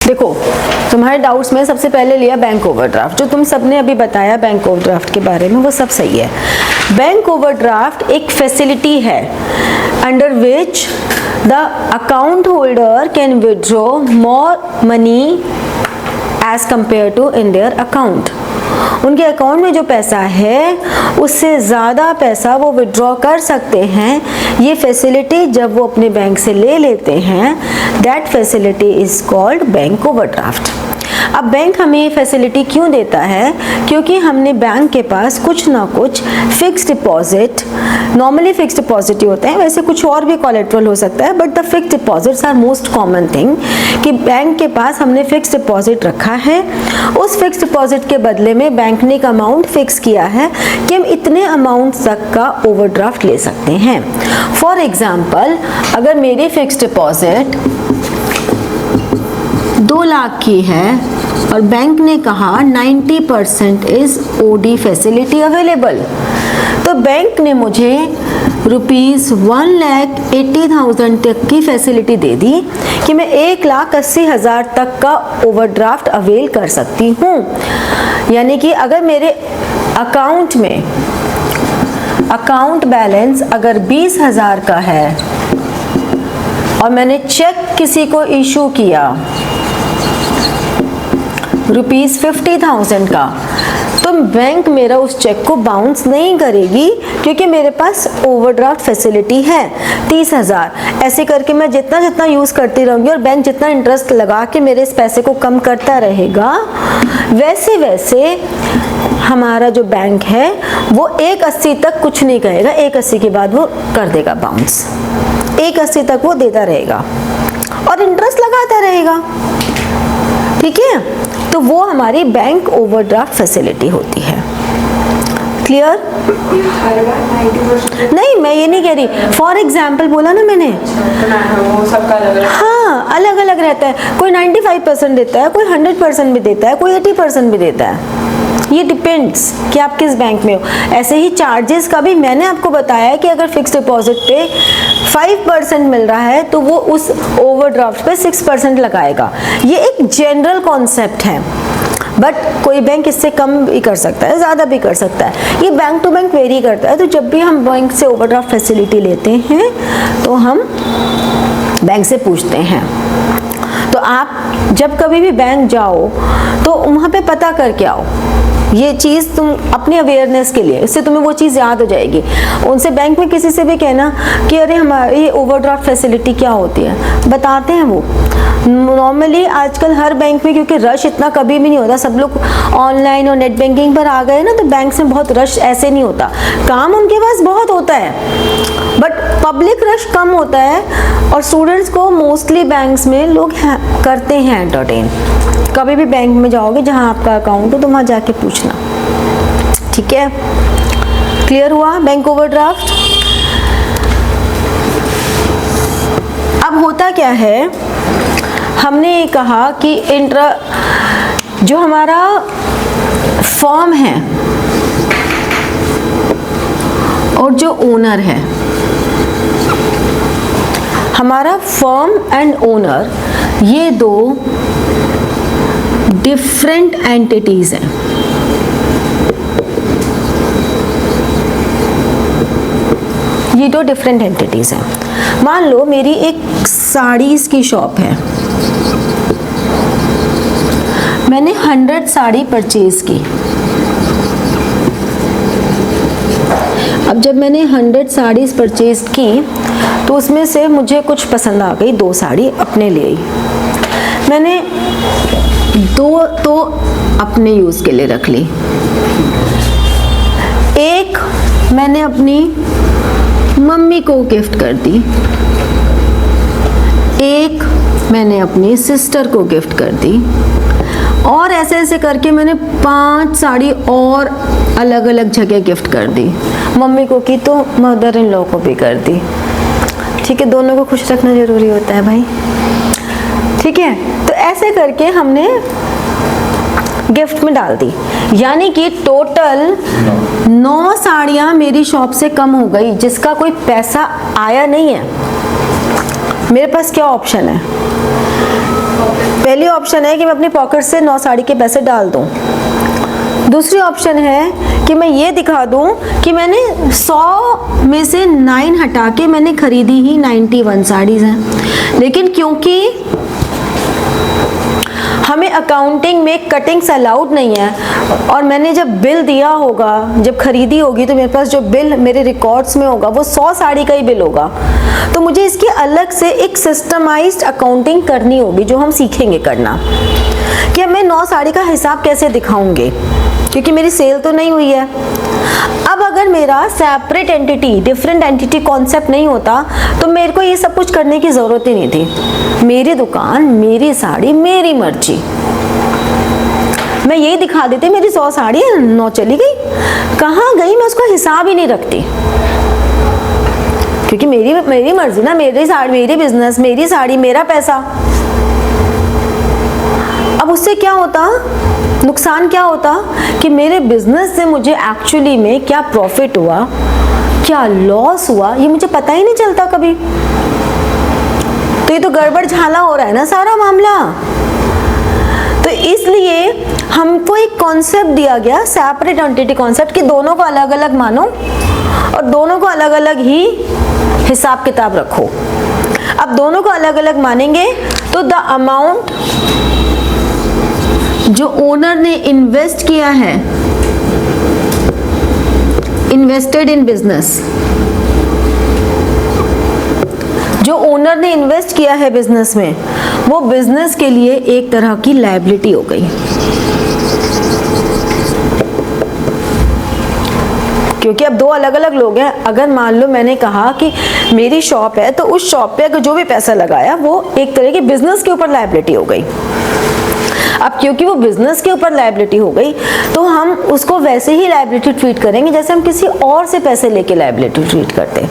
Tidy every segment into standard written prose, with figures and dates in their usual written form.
देखो तुम्हारे डाउट्स में सबसे पहले लिया बैंक ओवरड्राफ्ट, जो तुम सबने अभी बताया बैंक ओवरड्राफ्ट के बारे में वो सब सही है। बैंक ओवरड्राफ्ट एक फैसिलिटी है under which the account holder can withdraw more money as compare to in their account. उनके अकाउंट में जो पैसा है उससे ज़्यादा पैसा वो विड्रॉ कर सकते हैं। ये फैसिलिटी जब वो अपने बैंक से ले लेते हैं, that facility is called bank overdraft. अब बैंक हमें ये फैसिलिटी क्यों देता है? क्योंकि हमने बैंक के पास कुछ ना कुछ fix deposit, normally fix deposit ही होते हैं, वैसे कुछ और भी कोलेट्रल हो सकता है, but the fix deposits are most common thing कि बैंक के पास हमने फिक्स डिपॉजिट रखा है। उस फिक्स डिपॉजिट के बदले में बैंक ने एक अमाउंट फिक्स किया है कि हम इतने अमाउंट तक का ओवरड्राफ्ट ले सकते हैं। फॉर एग्जाम्पल, अगर मेरी फिक्स डिपॉजिट 2 लाख की है और बैंक ने कहा 90% इज ओडी फैसिलिटी अवेलेबल, तो बैंक ने मुझे ₹1,80,000 तक की फैसिलिटी दे दी कि मैं 1,80,000 तक का ओवरड्राफ्ट अवेल कर सकती हूँ। यानी कि अगर मेरे अकाउंट में अकाउंट बैलेंस अगर 20,000 का है और मैंने चेक किसी को इशू किया ₹50,000 का, तो बैंक मेरा उस चेक को बाउंस नहीं करेगी क्योंकि मेरे पास ओवरड्राफ्ट फैसिलिटी है 30,000। ऐसे करके मैं जितना जितना यूज़ करती रहूँगी और बैंक जितना इंटरेस्ट लगा के मेरे इस पैसे को कम करता रहेगा, वैसे वैसे हमारा जो बैंक है वो 1,80 तक कुछ नहीं कहेगा, 1,80 के बाद वो कर देगा बाउंस। 1,80 तक वो देता रहेगा और इंटरेस्ट लगाता रहेगा। ठीक है, तो वो हमारी बैंक ओवरड्राफ्ट फैसिलिटी होती है। क्लियर? नहीं, मैं ये नहीं कह रही, फॉर एग्जाम्पल बोला ना मैंने, हाँ अलग अलग रहता है। कोई 95% देता है, कोई 100% भी देता है, कोई 80% भी देता है। ये डिपेंड्स कि आप किस बैंक में हो। ऐसे ही चार्जेस का भी मैंने आपको बताया कि अगर फिक्स डिपॉजिट पे 5% मिल रहा है तो वो उस ओवरड्राफ्ट पे 6% लगाएगा। ये एक जनरल कॉन्सेप्ट है, बट कोई बैंक इससे कम भी कर सकता है, ज़्यादा भी कर सकता है। ये बैंक टू बैंक वेरी करता है। तो जब भी हम बैंक से ओवरड्राफ्ट फैसिलिटी लेते हैं तो हम बैंक से पूछते हैं। तो आप जब कभी भी बैंक जाओ तो वहाँ पे पता करके आओ। ये चीज़ तुम अपनी अवेयरनेस के लिए, इससे तुम्हें वो चीज़ याद हो जाएगी। उनसे बैंक में किसी से भी कहना कि अरे हमारी ओवरड्राफ्ट फैसिलिटी क्या होती है, बताते हैं वो। नॉर्मली आजकल हर बैंक में, क्योंकि रश इतना कभी भी नहीं होता, सब लोग ऑनलाइन और नेट बैंकिंग पर आ गए ना, तो बैंक में बहुत रश ऐसे नहीं होता। काम उनके पास बहुत होता है बट पब्लिक रश कम होता है, और स्टूडेंट्स को मोस्टली बैंक्स में लोग करते हैं एंटरटेन। कभी भी बैंक में जाओगे जहां आपका अकाउंट हो तो वहां जाके पूछना। ठीक है, क्लियर हुआ बैंक ओवरड्राफ्ट? अब होता क्या है, हमने ये कहा कि जो हमारा फर्म है और जो ओनर है, हमारा फर्म एंड ओनर ये दो डिफरेंट एंटिटीज हैं। ये दो डिफरेंट एंटिटीज हैं। मान लो मेरी एक साड़ीज की शॉप है, मैंने 100 साड़ी परचेज की। अब जब मैंने 100 साड़ीज परचेज की तो उसमें से मुझे कुछ पसंद आ गई, 2 साड़ी अपने लिए। मैंने 2 तो अपने यूज़ के लिए रख ली, एक मैंने अपनी मम्मी को गिफ्ट कर दी, एक मैंने अपनी सिस्टर को गिफ्ट कर दी, और ऐसे ऐसे करके मैंने 5 साड़ी और अलग अलग जगह गिफ्ट कर दी। मम्मी को की तो मदर इन लॉ को भी कर दी। ठीक है, दोनों को खुश रखना जरूरी होता है भाई। ठीक है, तो ऐसे करके हमने गिफ्ट में डाल दी, यानी कि टोटल 9 साड़ियाँ मेरी शॉप से कम हो गई, जिसका कोई पैसा आया नहीं है। मेरे पास क्या ऑप्शन है? पहली ऑप्शन है कि मैं अपनी पॉकेट से 9 साड़ी के पैसे डाल दूं। दूसरी ऑप्शन है कि मैं ये दिखा दूं कि मैंने 100 में से 9 हटा के मैंने खरीदी ही 91 साड़ीज हैं। लेकिन क्योंकि हमें अकाउंटिंग में कटिंग्स अलाउड नहीं है और मैंने जब बिल दिया होगा, जब खरीदी होगी, तो मेरे पास जो बिल मेरे रिकॉर्ड्स में होगा वो 100 साड़ी का ही बिल होगा। तो मुझे इसकी अलग से एक सिस्टमाइज्ड अकाउंटिंग करनी होगी, जो हम सीखेंगे करना, कि मैं 9 साड़ी का हिसाब कैसे दिखाऊंगे, क्योंकि मेरी सेल तो नहीं हुई है। अब अगर मेरा separate entity, different entity concept नहीं होता तो मेरे को ये सब कुछ करने की ज़रूरत ही नहीं थी। मेरी दुकान, मेरी साड़ी, मेरी मर्जी, मैं यही दिखा देती मेरी 100 साड़ी 9 चली गई, कहाँ गई मैं उसका हिसाब ही नहीं रखती, क्योंकि मेरी मर्जी ना, मेरी साड़ी, मेरी बिजनेस, मेरी साड़ी, मेरा पैसा। अब उससे क्या होता, नुकसान क्या होता कि मेरे बिजनेस से मुझे एक्चुअली में क्या प्रॉफिट हुआ, क्या लॉस हुआ, ये मुझे पता ही नहीं चलता कभी। तो ये तो गड़बड़ झाला हो रहा है ना सारा मामला। तो इसलिए हमको एक कॉन्सेप्ट दिया गया, सेपरेट एंटिटी कॉन्सेप्ट, कि दोनों को अलग अलग मानो और दोनों को अलग अलग ही हिसाब किताब रखो। अब दोनों को अलग अलग मानेंगे तो द अमाउंट जो ओनर ने इन्वेस्ट किया है, इन्वेस्टेड इन बिजनेस, जो ओनर ने इन्वेस्ट किया है बिजनेस में, वो बिजनेस के लिए एक तरह की लायबिलिटी हो गई। क्योंकि अब दो अलग अलग लोग हैं। अगर मान लो मैंने कहा कि मेरी शॉप है, तो उस शॉप पे अगर जो भी पैसा लगाया वो एक तरह की बिजनेस के ऊपर लायबिलिटी हो गई। अब क्योंकि वो बिजनेस के ऊपर लायबिलिटी हो गई, तो हम उसको वैसे ही लायबिलिटी ट्रीट करेंगे जैसे हम किसी और से पैसे लेके लायबिलिटी ट्रीट करते हैं।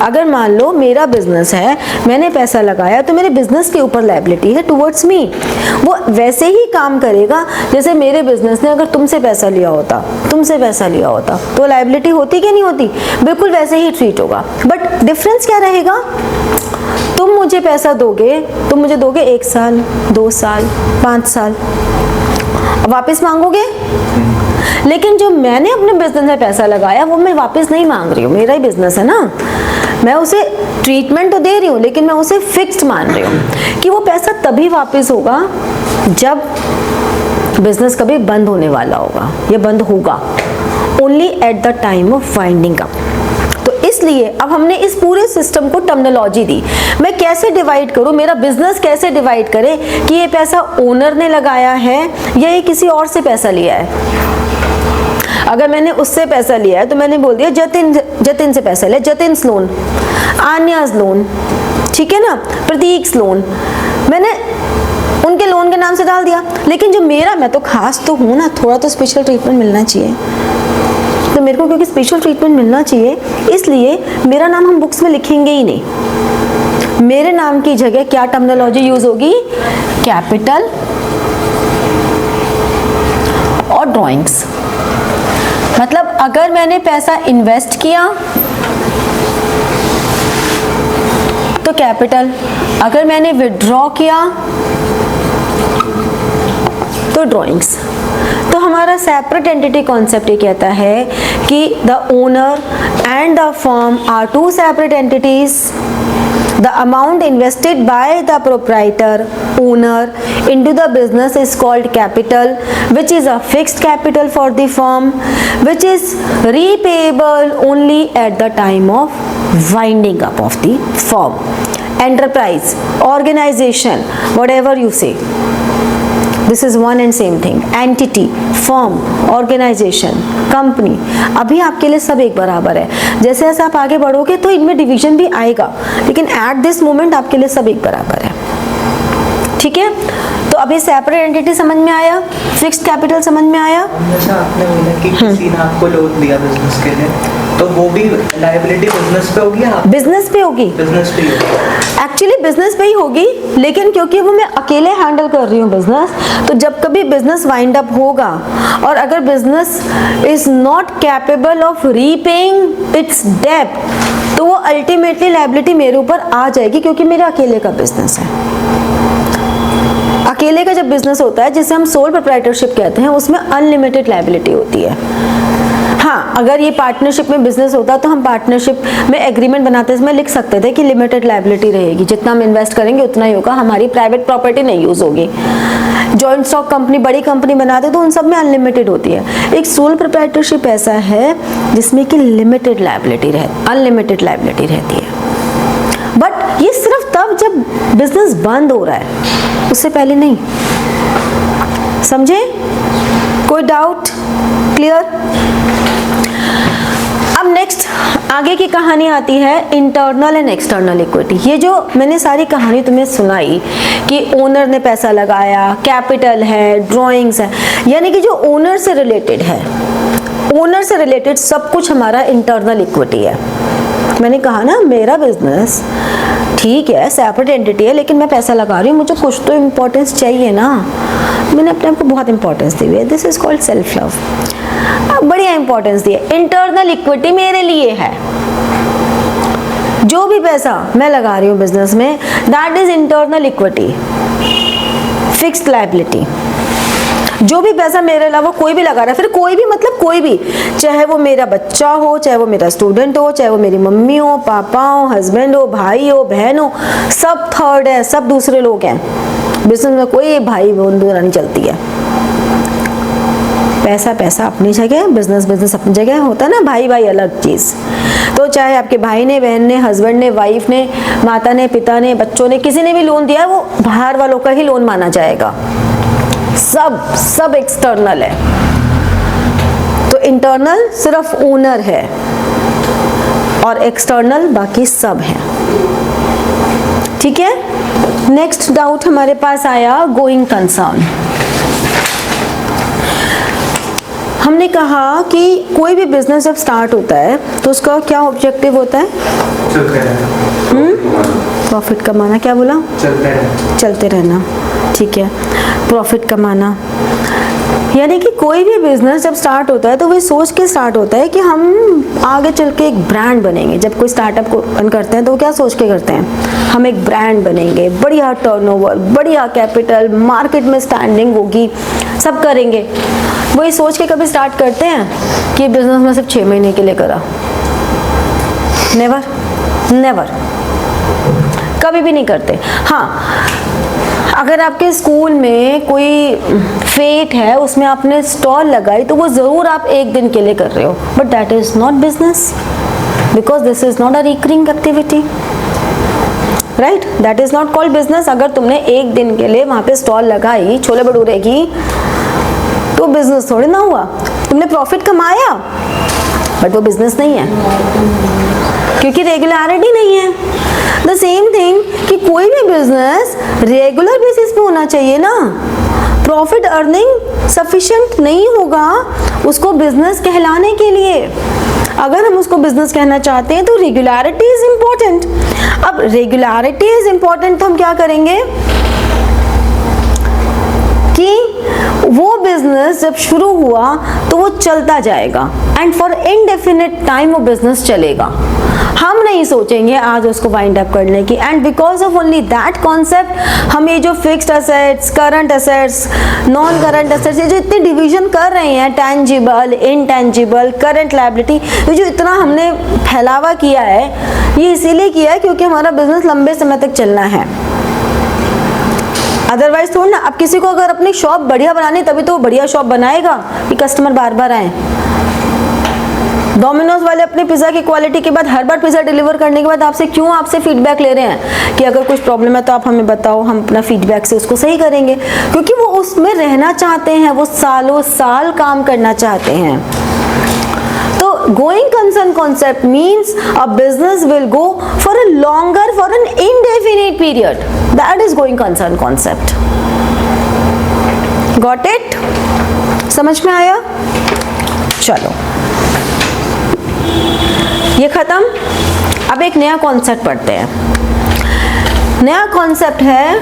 अगर मान लो मेरा बिजनेस है, मैंने पैसा लगाया, तो मेरे बिजनेस के ऊपर लायबिलिटी है टुवर्ड्स मी, वो वैसे ही काम करेगा जैसे मेरे बिजनेस ने अगर तुमसे पैसा लिया होता, तो लायबिलिटी होती कि नहीं होती, बिल्कुल वैसे ही ट्रीट होगा। बट डिफरेंस क्या रहेगा, तुम मुझे पैसा दोगे, तुम मुझे दोगे 1 साल, 2 साल, 5 साल, वापस मांगोगे। लेकिन जो मैंने अपने बिजनेस में पैसा लगाया वो मैं वापस नहीं मांग रही हूँ, मेरा ही बिजनेस है ना, मैं उसे ट्रीटमेंट तो दे रही हूँ लेकिन मैं उसे फिक्स्ड मान रही हूँ कि वो पैसा तभी वापस होगा जब बिजनेस कभी बंद होने वाला होगा या बंद होगा, only at the time of winding up. तो इसलिए अब हमने इस पूरे सिस्टम को टर्मिनोलॉजी दी, मैं कैसे डिवाइड करूं, मेरा बिजनेस कैसे डिवाइड करे कि ये पैसा ओनर ने लगाया है या ये किसी और से पैसा लिया है। अगर मैंने उससे पैसा लिया है तो मैंने बोल दिया जतिन से पैसा लिया, जतिन्स लोन, आन्याज लोन, ठीक है ना, प्रतीक्स लोन, मैंने उनके लोन के नाम से डाल दिया। लेकिन जो मेरा, मैं तो खास तो हूं ना, थोड़ा तो स्पेशल ट्रीटमेंट मिलना चाहिए, तो मेरे को क्योंकि स्पेशल ट्रीटमेंट मिलना चाहिए इसलिए मेरा नाम हम बुक्स में लिखेंगे ही नहीं। मेरे नाम की जगह क्या टर्मिनोलॉजी यूज होगी, कैपिटल और ड्राइंग्स। मतलब अगर मैंने पैसा इन्वेस्ट किया तो कैपिटल, अगर मैंने विड्रॉ किया तो ड्राइंग्स। तो हमारा सेपरेट एंटिटी कॉन्सेप्ट ये कहता है कि the owner and the firm are 2 separate entities. The amount invested by the proprietor owner into the business is called capital, which is a fixed capital for the firm, which is repayable only at the time of winding up of the firm. Enterprise, organization, whatever you say, this is one and same thing. Entity, firm, organization, company, अभी आपके लिए सब एक बराबर है। जैसे जैसे आप आगे बढ़ोगे तो इनमें डिवीजन भी आएगा, लेकिन एट दिस मोमेंट आपके लिए सब एक बराबर है। ठीक है, तो अभी सेपरेट एंटिटी समझ में आया, फिक्स्ड कैपिटल समझ में आया। अच्छा, आपने बोला कि किसी ने आपको लोन दिया बिजनेस के लिए, तो वो भी लायबिलिटी बिजनेस पे होगी, आप बिजनेस पे होगी, बिजनेस पे होगी, एक्चुअली बिजनेस पे ही होगी। लेकिन क्योंकि वो मैं अकेले हैंडल कर रही हूँ बिजनेस, तो जब कभी बिजनेस वाइंड अप होगा और अगर business is not capable of repaying its debt, तो वो अल्टीमेटली लायबिलिटी मेरे ऊपर आ जाएगी, क्योंकि मेरे अकेले का बिजनेस है। अकेले का जब बिजनेस होता है, जिसे हम सोल प्रोप्राइटरशिप कहते हैं, उसमें अनलिमिटेड लायबिलिटी होती है। हाँ, अगर ये पार्टनरशिप में बिजनेस होता तो हम पार्टनरशिप में एग्रीमेंट बनाते समय लिख सकते थे कि लिमिटेड लायबिलिटी रहेगी, जितना हम इन्वेस्ट करेंगे उतना ही होगा, हमारी प्राइवेट प्रॉपर्टी नहीं यूज होगी। जॉइंट स्टॉक कंपनी, बड़ी कंपनी बनाते तो उन सब में अनलिमिटेड होती है। एक सोल प्रोप्राइटरशिप ऐसा है जिसमें कि लिमिटेड लायबिलिटी अनलिमिटेड लायबिलिटी रहती है। बट ये सिर्फ तब जब बिजनेस बंद हो रहा है, उससे पहले नहीं। समझे? कोई डाउट? क्लियर? अब नेक्स्ट आगे की कहानी आती है इंटरनल एंड एक्सटर्नल इक्विटी। ये जो मैंने सारी कहानी तुम्हें सुनाई कि ओनर ने पैसा लगाया, कैपिटल है, ड्राइंग्स है, यानी कि जो ओनर से रिलेटेड है, ओनर से रिलेटेड सब कुछ हमारा इंटरनल इक्विटी है। मैंने कहा ना, मेरा बिजनेस ठीक है, सेपरेट एंटिटी है, लेकिन मैं पैसा लगा रही हूँ, मुझे कुछ तो इम्पोर्टेंस चाहिए ना। मैंने अपने आप को बहुत इंपॉर्टेंस दी हुई है। This is called self love. बढ़िया इंपॉर्टेंस दी है। इंटरनल इक्विटी मेरे लिए है, जो भी पैसा मैं लगा रही हूँ बिजनेस में, that is internal equity, fixed liability. जो भी पैसा मेरे अलावा कोई भी लगा रहा है, फिर कोई भी मतलब कोई भी, चाहे वो मेरा बच्चा हो, चाहे वो मेरा स्टूडेंट हो, चाहे वो मेरी मम्मी हो, पापा हो, हस्बैंड हो, भाई हो, बहन हो, सब थर्ड है, सब दूसरे लोग हैं। बिजनेस में कोई भाई बंधु नहीं चलती है। पैसा पैसा अपनी जगह, बिजनेस बिजनेस अपनी जगह होता है ना, भाई भाई अलग चीज। तो चाहे आपके भाई ने, बहन ने, हस्बैंड ने, वाइफ ने, माता ने, पिता ने, बच्चों ने, किसी ने भी लोन दिया है, वो बाहर वालों का ही लोन माना जाएगा। सब एक्सटर्नल है। तो इंटरनल सिर्फ ओनर है और एक्सटर्नल बाकी सब है। ठीक है? नेक्स्ट डाउट हमारे पास आया गोइंग कंसर्न। हमने कहा कि कोई भी बिजनेस जब स्टार्ट होता है तो उसका क्या ऑब्जेक्टिव होता है? प्रॉफिट कमाना। क्या बोला? चलते रहना। ठीक है, प्रॉफिट कमाना। यानी कि कोई भी बिजनेस जब स्टार्ट होता है तो वही सोच के स्टार्ट होता है कि हम आगे चल के एक ब्रांड बनेंगे। जब कोई स्टार्टअप को रन करते हैं तो वो क्या सोच के करते हैं? हम एक ब्रांड बनेंगे, बढ़िया टर्नओवर, बढ़िया कैपिटल, मार्केट में स्टैंडिंग होगी, सब करेंगे। वही सोच के कभी स्टार्ट करते हैं कि बिजनेस में सिर्फ 6 महीने के लिए करा? नेवर, नेवर, कभी भी नहीं करते। हाँ, अगर आपके स्कूल में कोई फेट है, उसमें आपने स्टॉल लगाई, तो वो जरूर आप एक दिन के लिए कर रहे हो, but that is not business, because this is not a recurring activity, right? That is not called business. अगर तुमने एक दिन के लिए वहां पे स्टॉल लगाई छोले भटूरे की, तो बिजनेस थोड़ी ना हुआ। तुमने प्रॉफिट कमाया, बट वो बिजनेस नहीं है, क्योंकि रेगुलरिटी नहीं है। द सेम थिंग कि कोई भी बिजनेस रेगुलर बेसिस पे होना चाहिए ना। प्रॉफिट अर्निंग सफिशिएंट नहीं होगा उसको बिजनेस कहलाने के लिए। अगर हम उसको बिजनेस कहना चाहते हैं तो रेगुलरिटी इज इंपॉर्टेंट। अब रेगुलरिटी इज इंपॉर्टेंट तो हम क्या करेंगे कि वो बिजनेस जब शुरू हुआ तो वो चलता जाएगा, एंड फॉर इनडेफिनिट टाइम वो बिजनेस चलेगा। हम नहीं सोचेंगे आज उसको वाइंड अप करने की। And because of only that concept हम ये जो fixed assets, current assets, non current assets, ये जो इतने डिवीजन कर रहे हैं, टेंजिबल, इनटेंजिबल, करंट लायबिलिटी, ये जो इतना हमने फैलावा किया है, ये इसीलिए किया है क्योंकि हमारा बिजनेस लंबे समय तक चलना है। अदरवाइज थोड़ा ना, अब किसी को अगर अपनी शॉप बढ़िया बनानी तभी तो वो बढ़िया शॉप बनाएगा कि कस्टमर बार बार आए। डोमिनोज वाले अपनी पिज़्ज़ा की क्वालिटी के बाद हर बार पिज़्ज़ा डिलीवर करने के बाद आपसे फीडबैक ले रहे हैं कि अगर कुछ प्रॉब्लम है तो आप हमें बताओ, हम अपना फीडबैक से उसको सही करेंगे, क्योंकि वो उसमें रहना चाहते हैं, वो सालों साल काम करना चाहते हैं। तो going concern concept means a business will go for a longer, for an indefinite period, that is going concern concept. Got it? समझ में आया? चलो, ये खत्म। अब एक नया कॉन्सेप्ट पढ़ते हैं। नया कॉन्सेप्ट है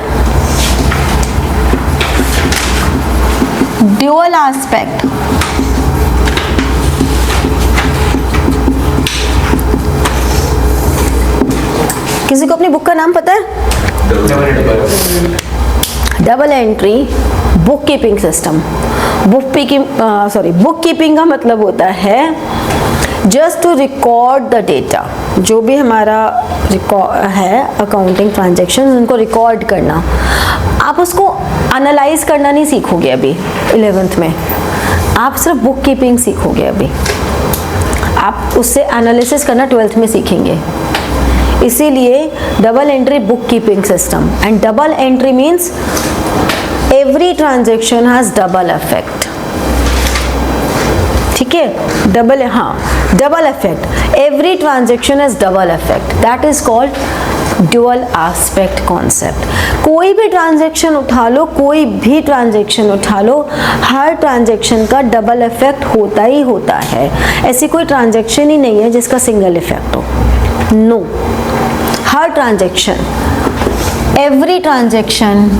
ड्यूअल एस्पेक्ट। किसी को अपनी बुक का नाम पता है? Double entry book keeping system. Book keeping का मतलब होता है just to record the data, जो भी हमारा है अकाउंटिंग ट्रांजैक्शन उनको रिकॉर्ड करना। आप उसको एनालाइज करना नहीं सीखोगे अभी 11th में, आप सिर्फ बुक कीपिंग सीखोगे अभी, आप उससे एनालिसिस करना 12th में सीखेंगे। इसीलिए double entry book keeping system. And double entry means every transaction has double effect, ठीक है, double effect, every transaction has double effect, that is called dual aspect concept. कोई भी ट्रांजेक्शन उठा लो, हर ट्रांजेक्शन का डबल इफेक्ट होता ही होता है। ऐसी कोई ट्रांजेक्शन ही नहीं है जिसका सिंगल इफेक्ट हो, नो। हर transaction, every transaction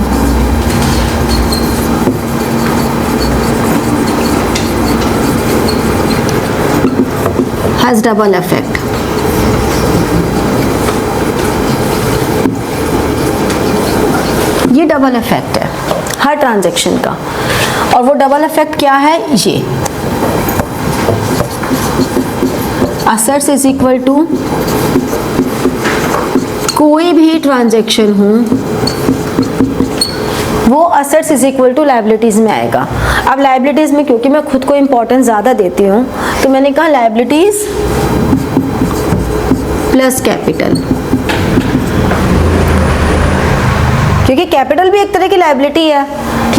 has double effect. ये डबल इफेक्ट है हर ट्रांजैक्शन का। और वो डबल इफेक्ट क्या है? ये असेट्स इज इक्वल टू कोई भी ट्रांजैक्शन हो वो assets is equal to liabilities में आएगा। अब लायबिलिटीज में क्योंकि मैं खुद को इंपॉर्टेंस ज़्यादा देती हूँ तो मैंने कहा लायबिलिटीज प्लस कैपिटल, क्योंकि कैपिटल भी एक तरह की लायबिलिटी है,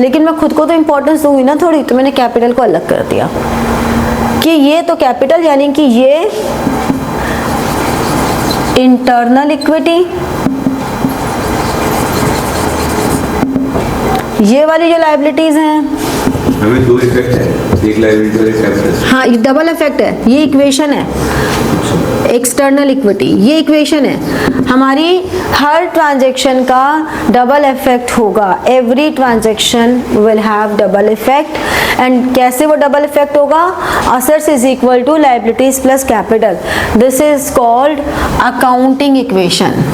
लेकिन मैं खुद को तो इंपॉर्टेंस दूंगी ना थोड़ी, तो मैंने कैपिटल को अलग कर दिया कि ये तो कैपिटल, यानी कि ये इंटरनल इक्विटी, ये वाली जो लायबिलिटीज हैं, हमें दो इफेक्ट है, एक लायबिलिटी और एक कैपिटल। हाँ, ये डबल इफेक्ट है, ये इक्वेशन है एक्सटर्नल इक्विटी, ये इक्वेशन है हमारी। हर ट्रांजैक्शन का डबल इफेक्ट होगा, every transaction will have double effect. And कैसे वो डबल इफेक्ट होगा? Assets is equal to liabilities plus capital, this is called accounting equation.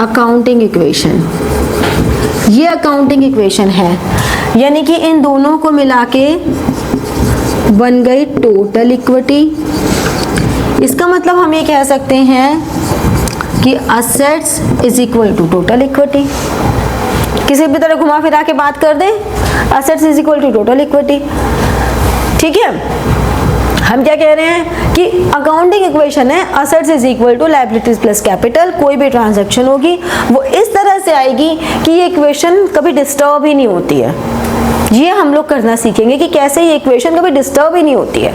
Accounting equation, ये अकाउंटिंग इक्वेशन है, यानी कि इन दोनों को मिला के बन गई टोटल इक्विटी। इसका मतलब हम ये कह सकते हैं कि assets is equal to total equity. किसी भी तरह घुमा फिरा के बात कर दें, assets is equal to total equity, ठीक है। हम क्या कह रहे हैं कि अकाउंटिंग इक्वेशन है assets is equal to liabilities plus capital. कोई भी ट्रांजैक्शन होगी वो इस तरह से आएगी कि ये इक्वेशन कभी डिस्टर्ब ही नहीं होती है। ये हम लोग करना सीखेंगे कि कैसे ये इक्वेशन कभी डिस्टर्ब ही नहीं होती है।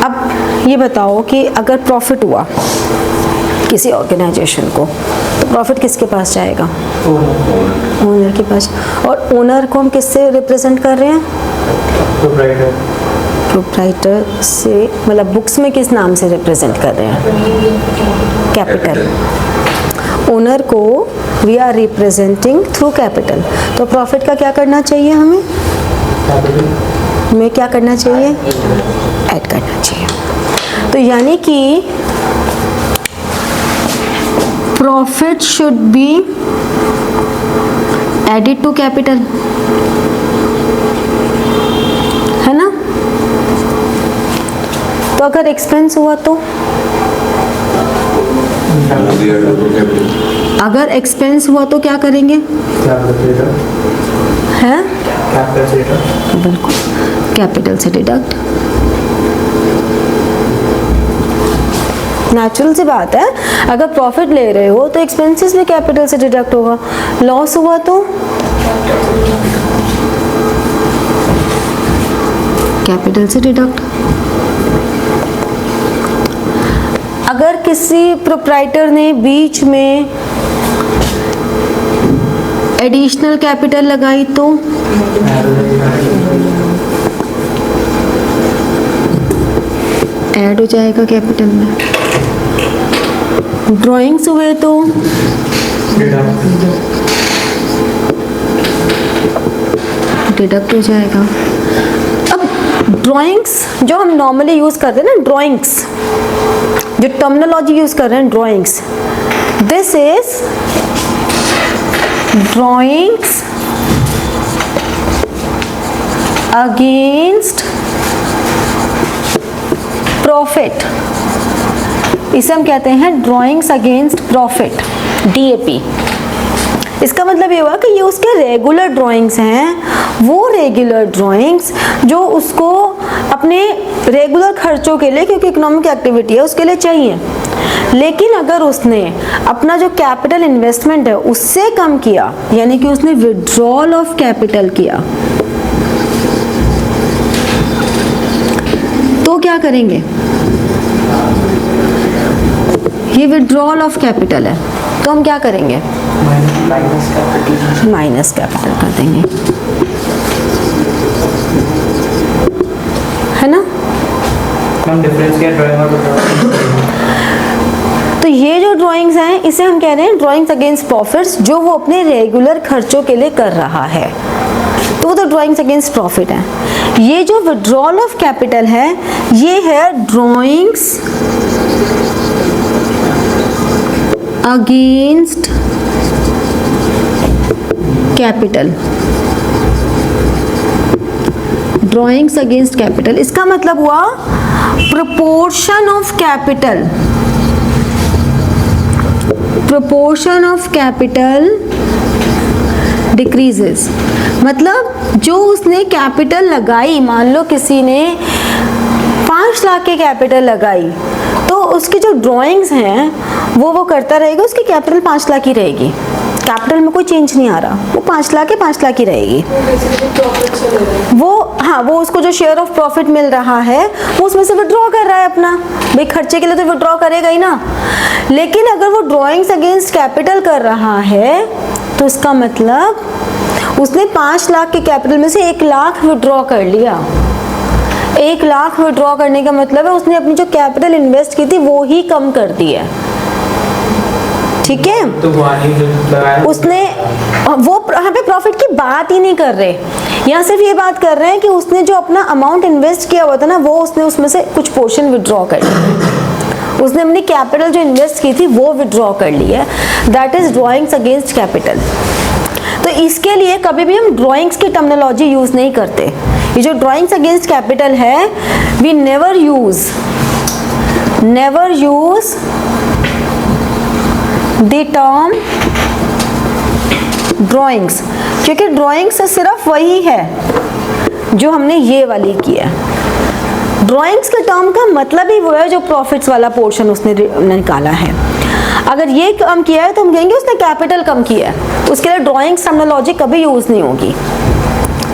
अब ये बताओ कि अगर प्रॉफिट हुआ किसी ऑर्गेनाइजेशन को तो प्रॉफिट किसके पास जाएगा? ओनर के पास। और ओनर को हम किससे रिप्रेजेंट कर रहे हैं? प्रोप्राइटर से, मतलब बुक्स में किस नाम से रिप्रेजेंट कर रहे हैं? कैपिटल। ओनर को we are representing through capital. तो प्रॉफिट का क्या करना चाहिए हमें? हमें क्या करना चाहिए? ऐड करना चाहिए। तो यानी कि profit should be added to capital, है ना? तो अगर एक्सपेंस हुआ तो, अगर एक्सपेंस हुआ तो क्या करेंगे? है बिल्कुल, कैपिटल से डिडक्ट। नेचुरल सी बात है, अगर प्रॉफिट ले रहे हो तो एक्सपेंसेस भी कैपिटल से डिडक्ट होगा। लॉस हुआ तो कैपिटल से डिडक्ट। अगर किसी प्रोप्राइटर ने बीच में एडिशनल कैपिटल लगाई तो ऐड हो जाएगा कैपिटल में। ड्राइंग्स हुए तो डिडक्ट हो जाएगा। अब ड्राइंग्स जो हम नॉर्मली यूज करते हैं ना, ड्राइंग्स जो टर्मिनोलॉजी यूज कर रहे हैं, drawings, this is drawings against profit, इसे हम कहते हैं ड्राइंग्स अगेंस्ट प्रॉफिट, DAP। इसका मतलब ये हुआ कि ये उसके रेगुलर ड्राइंग्स हैं, वो रेगुलर ड्राइंग्स जो उसको अपने रेगुलर खर्चों के लिए, क्योंकि इकोनॉमिक एक्टिविटी है उसके लिए चाहिए, लेकिन अगर उसने अपना जो कैपिटल इन्वेस्टमेंट है उससे कम किया, यानी कि उसने विड्रॉल ऑफ कैपिटल किया, तो क्या करेंगे? ये विड्रॉल ऑफ कैपिटल है, तो हम क्या करेंगे? माइनस कैपिटल कर देंगे, है ना? हम डिफरेंस क्या ड्राइंग और तो ये जो ड्राइंग्स हैं इसे हम कह रहे हैं ड्राइंग्स अगेंस्ट प्रॉफिट्स, जो वो अपने रेगुलर खर्चों के लिए कर रहा है, तो वो तो ड्राइंग्स अगेंस्ट प्रॉफिट है। ये जो विड्रॉल ऑफ कैपिटल है ये है drawings against capital, drawings against capital. इसका मतलब हुआ proportion of capital, proportion of capital decreases, मतलब जो उसने कैपिटल लगाई, मान लो किसी ने 5 लाख के कैपिटल लगाई, तो उसकी जो ड्राइंग्स हैं वो करता रहेगा, उसकी कैपिटल 5 लाख ही रहेगी, कैपिटल में कोई चेंज नहीं आ रहा, वो 5 लाख है 5 लाख ही रहेगी। वो हाँ, वो उसको जो शेयर ऑफ प्रॉफिट मिल रहा है वो उसमें से विड्रॉ कर रहा है अपना, भाई खर्चे के लिए तो विड्रॉ करेगा ही ना। लेकिन अगर वो ड्राइंग्स अगेंस्ट कैपिटल कर रहा है तो इसका मतलब उसने 5 लाख के कैपिटल में से 1 लाख विड्रॉ कर लिया। 1 लाख विड्रॉ करने का मतलब है उसने अपनी जो कैपिटल इन्वेस्ट की थी वो ही कम कर दी है, ठीक है? तो उसने वो यहाँ पे प्रॉफिट की बात ही नहीं कर रहे, यहाँ सिर्फ ये बात कर रहे हैं कि उसने जो अपना अमाउंट इन्वेस्ट किया हुआ था ना, वो उसने उसमें से कुछ पोर्शन विड्रॉ कर लिया, उसने अपनी कैपिटल जो इन्वेस्ट की थी वो विड्रॉ कर ली है, that is drawings against capital. तो इसके लिए कभी भी हम ड्राइंग्स की टर्मिनोलॉजी यूज नहीं करते। ये जो ड्राइंग्स अगेंस्ट कैपिटल है, we never use the term drawings, क्योंकि ड्राइंग्स सिर्फ वही है जो हमने ये वाली की है। ड्राइंग्स के टर्म का मतलब ही वो है जो प्रॉफिट्स वाला पोर्शन उसने निकाला है। अगर ये कम किया है तो हम कहेंगे उसने कैपिटल कम किया है, उसके लिए ड्राइंग्स टर्मिनोलॉजी कभी यूज नहीं होगी।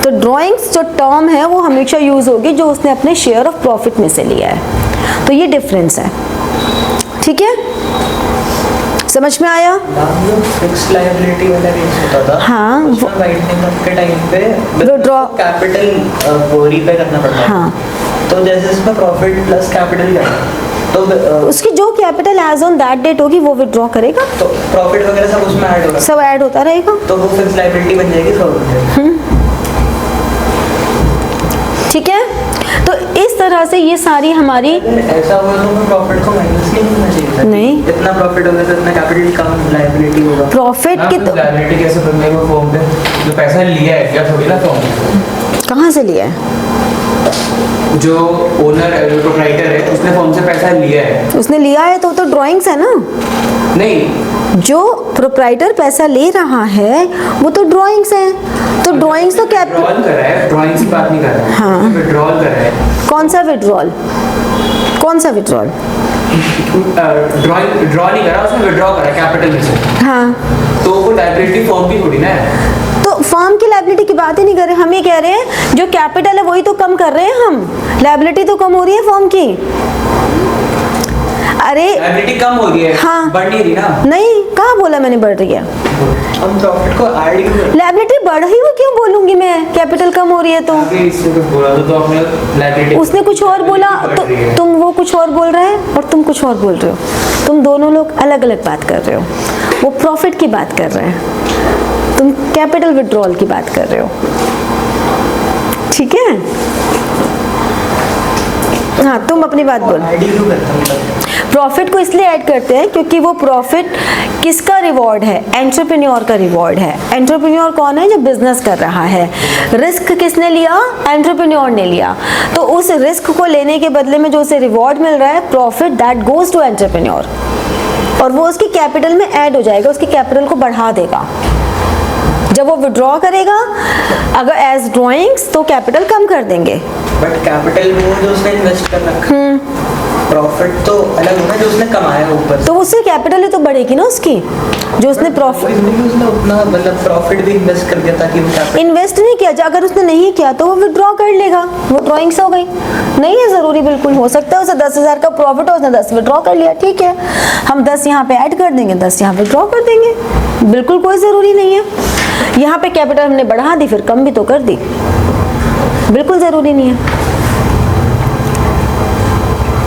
तो ड्राइंग्स जो टर्म है वो हमेशा यूज होगी जो उसने अपने शेयर ऑफ प्रॉफिट में से लिया है। तो ये डिफरेंस है, ठीक है? समझ में आया? फिक्स्ड लायबिलिटी वाला रेट होता था, हाँ, उसमें वाइडनिंग ऑफ के टाइम पे विड्रॉ कैपिटल वो रीपे करना पड़ता है। हाँ, तो जैसे इसमें प्रॉफिट प्लस कैपिटल का तो उसकी जो capital as on that date होगी वो विड्रॉ करेगा, तो प्रॉफिट वगैरह सब उसमें ऐड होगा, सब ऐड होता रहेगा, तो वो फिक्स्ड लायबिलिटी बन जाएगी 100 रुपये। ठीक है? तो इस तरह से ये सारी हमारी ऐसा हुआ तो प्रॉफिट को माइनस नहीं करना चाहिए था। नहीं, इतना प्रॉफिट होगा तो इतना कैपिटल कम लायबिलिटी होगा। प्रॉफिट की तो लायबिलिटी कैसे बनने को फॉर्म पे जो पैसा लिया है क्या थोड़ी ना फॉर्म कहाँ से लिया है? जो ओनर जो प्रोप्राइटर है उसने फॉर्म से पैसा लिया है, उसने लिया है तो ड्राइंग्स है ना। नहीं, जो प्रोप्राइटर पैसा ले रहा है वो तो ड्राइंग्स है, तो ड्राइंग्स तो क्या विड्रॉल कर रहा है, ड्राइंग्स की बात नहीं कर रहा है। हाँ, विड्रॉल कर रहा है। कौन सा विड्रॉल? कौन सा विड्रॉल? ड्रॉ नहीं करा, उसने विड्रॉ करा कैपिटल में से। हाँ, तो वो लायबिलिटी फॉर्म की थोड़ी ना है। तो फर्म की लायबिलिटी की बात ही नहीं कर रहे, हम ये कह रहे हैं जो कैपिटल है वही तो कम कर रहे हैं हम, लायबिलिटी तो कम हो रही है फर्म की। अरे लायबिलिटी कम हो रही है, हाँ, बढ़ नहीं रही ना। नहीं, कहाँ बोला मैंने बढ़ रही है? हम प्रॉफिट को ऐड क्यों? लायबिलिटी बढ़ रही हो क्यों बोलूंगी मैं? कैपिटल कम हो रही है तो इससे कुछ बोला तो आपने लायबिलिटी, उसने कुछ और बोला तो तुम वो कुछ और बोल रहे हैं और तुम कुछ और बोल रहे हो, तुम दोनों लोग अलग अलग बात कर रहे हो। वो प्रॉफिट की बात कर रहे हैं, तुम कैपिटल विड्रॉल की बात कर रहे हो, ठीक है? हाँ, तुम अपनी बात बोल। आईडी क्यों करता मतलब? प्रॉफिट को इसलिए ऐड करते हैं क्योंकि वो प्रॉफिट किसका रिवॉर्ड है? एंटरप्रेन्योर का रिवॉर्ड है। एंटरप्रेन्योर कौन है? जो बिजनेस कर रहा है। रिस्क किसने लिया? एंटरप्रेन्योर ने लिया। तो उस रिस्क को लेने के बदले में जो उसे रिवॉर्ड मिल रहा है, profit, that goes to entrepreneur, और वो उसकी कैपिटल में ऐड हो जाएगा, उसकी कैपिटल को बढ़ा देगा। जब वो विड्रॉ करेगा अगर एज ड्रॉइंग्स, तो कैपिटल कम कर देंगे। बट कैपिटल वो जो उसने इन्वेस्ट कर रखा है, प्रॉफिट तो अलग होगा जो उसने कमाया ऊपर। तो उससे कैपिटल ही तो बढ़ेगी ना उसकी, जो उसने प्रॉफिट उसने उतना मतलब प्रॉफिट भी इन्वेस्ट कर दिया ताकि वो कैपिटल इन्वेस्ट नहीं किया। अगर उसने नहीं किया तो वो विड्रॉ कर लेगा, वो ड्रॉइंग्स हो गई। नहीं है ज़रूरी, बिल्कुल हो सकता है उसे 10,000 का प्रॉफिट हो, उसने 10 विड्रॉ कर लिया, ठीक है, हम 10 यहाँ पे ऐड कर देंगे, 10 यहाँ विड्रॉ कर देंगे, बिल्कुल कोई ज़रूरी नहीं है। यहाँ पे कैपिटल हमने बढ़ा दी, फिर कम भी तो कर दी, बिल्कुल ज़रूरी नहीं है।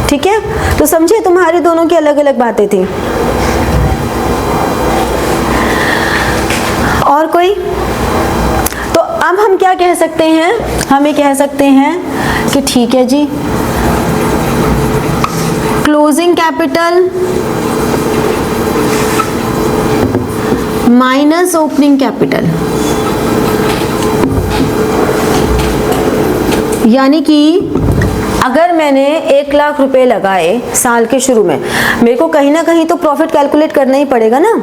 ठीक है, तो समझे, तुम्हारी दोनों की अलग अलग बातें थी। और कोई? तो अब हम क्या कह सकते हैं? हम ये कह सकते हैं कि ठीक है जी, closing capital minus opening capital, यानी कि अगर मैंने 1 लाख रुपए लगाए साल के शुरू में, मेरे को कहीं ना कहीं तो प्रॉफिट कैलकुलेट करना ही पड़ेगा ना,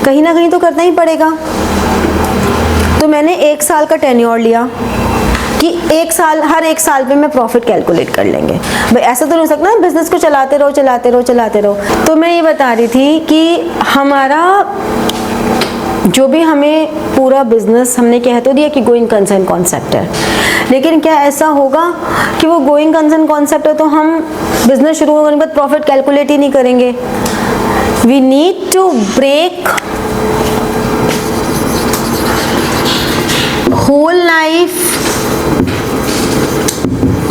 कहीं ना कहीं तो करना ही पड़ेगा। तो मैंने 1 साल का टेन्योर लिया कि 1 साल, हर 1 साल पे मैं प्रॉफिट कैलकुलेट कर लेंगे। भाई ऐसा तो नहीं हो सकता ना, बिजनेस को चलाते रहो चलाते रहो चलाते रहो। तो मैं ये बता रही थी कि हमारा जो भी हमें पूरा बिजनेस, हमने कह तो दिया कि गोइंग कंसर्न कॉन्सेप्ट है, लेकिन क्या ऐसा होगा कि वो गोइंग कंसर्न कॉन्सेप्ट है तो हम बिजनेस शुरू होने के बाद प्रॉफिट कैलकुलेट ही नहीं करेंगे? We need to break whole life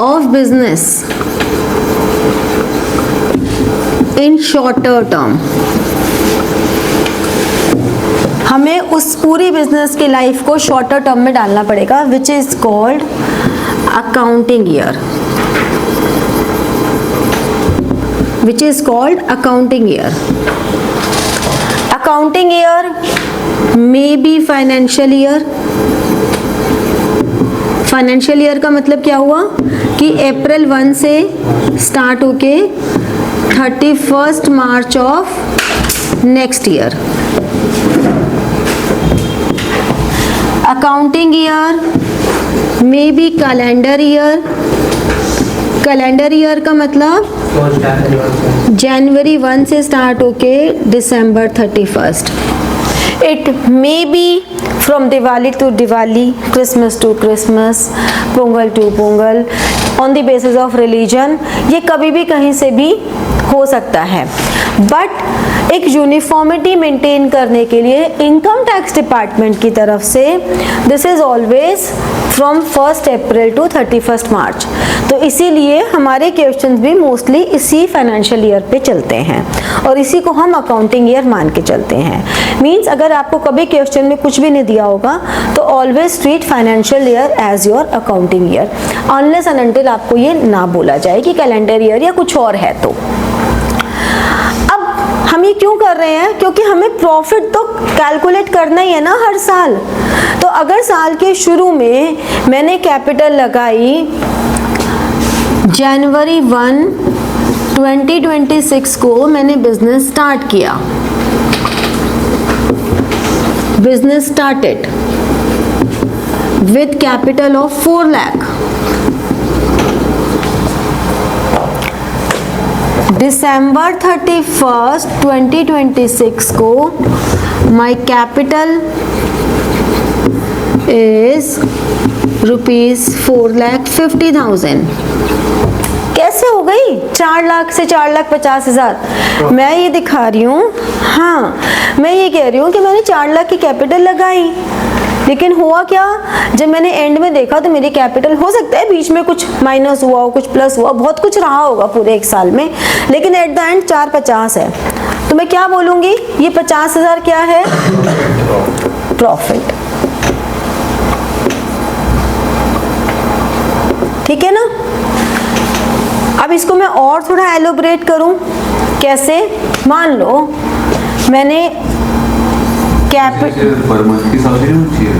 of business in shorter term. हमें उस पूरी बिजनेस की लाइफ को शॉर्टर टर्म में डालना पड़ेगा, which is called accounting year, which is called accounting year. Accounting year may be financial year. Financial year का मतलब क्या हुआ कि अप्रैल 1 से स्टार्ट होके 31 March of next year. Accounting year may be calendar year. Calendar year का मतलब जनवरी 1 से स्टार्ट होके दिसंबर 31। It may be from Diwali to Diwali, Christmas to Christmas, Pongal to Pongal, on the basis of religion, ये कभी भी कहीं से भी हो सकता है। बट एक यूनिफॉर्मिटी मेंटेन करने के लिए इनकम टैक्स डिपार्टमेंट की तरफ से this is always from 1 April to 31 March. तो इसीलिए हमारे क्वेश्चंस भी मोस्टली इसी फाइनेंशियल ईयर पे चलते हैं और इसी को हम अकाउंटिंग ईयर मान के चलते हैं। मींस अगर आपको कभी क्वेश्चन में कुछ भी नहीं दिया होगा तो always treat financial year as your accounting year, unless and until आपको ये ना बोला जाए कि कैलेंडर ईयर या कुछ और है। तो अब हम ये क्यों कर रहे हैं? क्योंकि हमें प्रॉफिट तो कैलकुलेट करना ही है ना हर साल। तो अगर साल के शुरू में मैंने कैपिटल लगाई जनवरी 1, 2026 को मैंने बिजनेस स्टार्ट किया, business started with capital of 4 lakh. दिसंबर 31, 2026 को माई कैपिटल इज ₹4,50,000। कैसे हो गई 4 लाख से 4,50,000? मैं ये दिखा रही हूँ, हाँ मैं ये कह रही हूँ कि मैंने 4 लाख की कैपिटल लगाई, लेकिन हुआ क्या, जब मैंने एंड में देखा तो मेरी कैपिटल, हो सकता है बीच में कुछ माइनस हुआ हो, कुछ प्लस हुआ, बहुत कुछ रहा होगा पूरे 1 साल में, लेकिन एट द एंड 450 है। तो मैं क्या बोलूँगी, ये 50,000 क्या है? प्रॉफिट। ठीक है ना? अब इसको मैं और थोड़ा एलोबरेट करूं, कैसे? मान लो मैंने पर मंथ की सैलरी होनी चाहिए।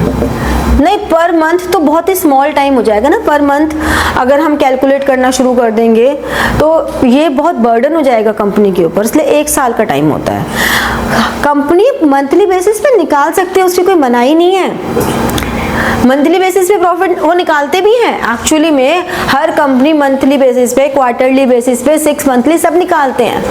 नहीं, पर मंथ तो बहुत ही स्मॉल टाइम हो जाएगा ना। पर मंथ अगर हम कैलकुलेट करना शुरू कर देंगे तो ये बहुत बर्डन हो जाएगा कंपनी के ऊपर, इसलिए 1 साल का टाइम होता है। कंपनी मंथली बेसिस पे निकाल सकते हैं, उसकी कोई मनाही नहीं है। मंथली बेसिस पे प्रॉफिट वो निकालते भी हैं एक्चुअली में, हर कंपनी मंथली बेसिस पे, क्वार्टरली बेसिस पे, 6 मंथली सब निकालते हैं,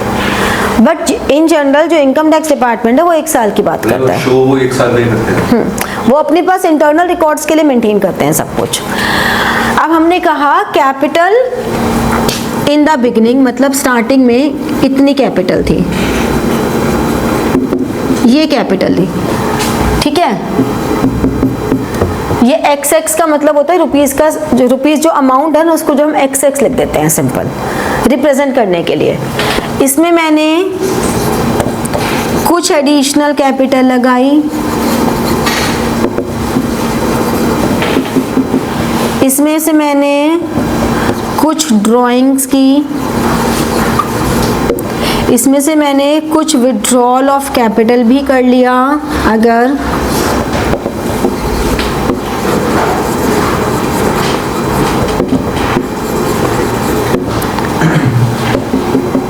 बट इन जनरल जो इनकम टैक्स डिपार्टमेंट है वो 1 साल की बात करता है। शो वो 1 साल नहीं करते हैं। वो अपने पास इंटरनल रिकॉर्ड्स के लिए मेंटेन करते हैं सब कुछ। अब हमने कहा कैपिटल इन द बिगिनिंग, मतलब स्टार्टिंग में इतनी कैपिटल थी, ये कैपिटल थी, ठीक है। ये XX का मतलब होता है रुपीस का, जो रुपीस जो अमाउंट है ना उसको जो हम XX लिख देते हैं सिंपल रिप्रेजेंट करने के लिए। इसमें मैंने कुछ एडिशनल कैपिटल लगाई, इसमें से मैंने कुछ ड्राइंग्स की, इसमें से मैंने कुछ विड्रॉल ऑफ कैपिटल भी कर लिया। अगर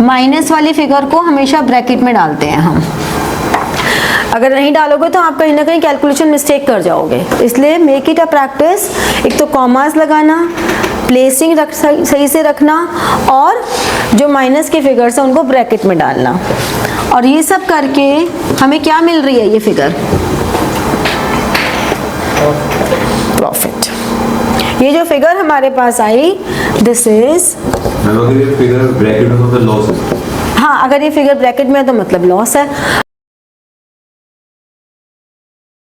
माइनस वाली फिगर को हमेशा ब्रैकेट में डालते हैं हम, अगर नहीं डालोगे तो आप कहीं ना कहीं कैलकुलेशन मिस्टेक कर जाओगे, इसलिए मेक इट अ प्रैक्टिस। एक तो कॉमास लगाना, प्लेसिंग सही से रखना, और जो माइनस के फिगर्स हैं उनको ब्रैकेट में डालना, और ये सब करके हमें क्या मिल रही है ये फिगर? प्रॉफिट। ये जो फिगर हमारे पास आई, दिस इज, अगर ये फिगर ब्रैकेट में तो लॉस है। हाँ, अगर ये फिगर ब्रैकेट में है तो मतलब लॉस है।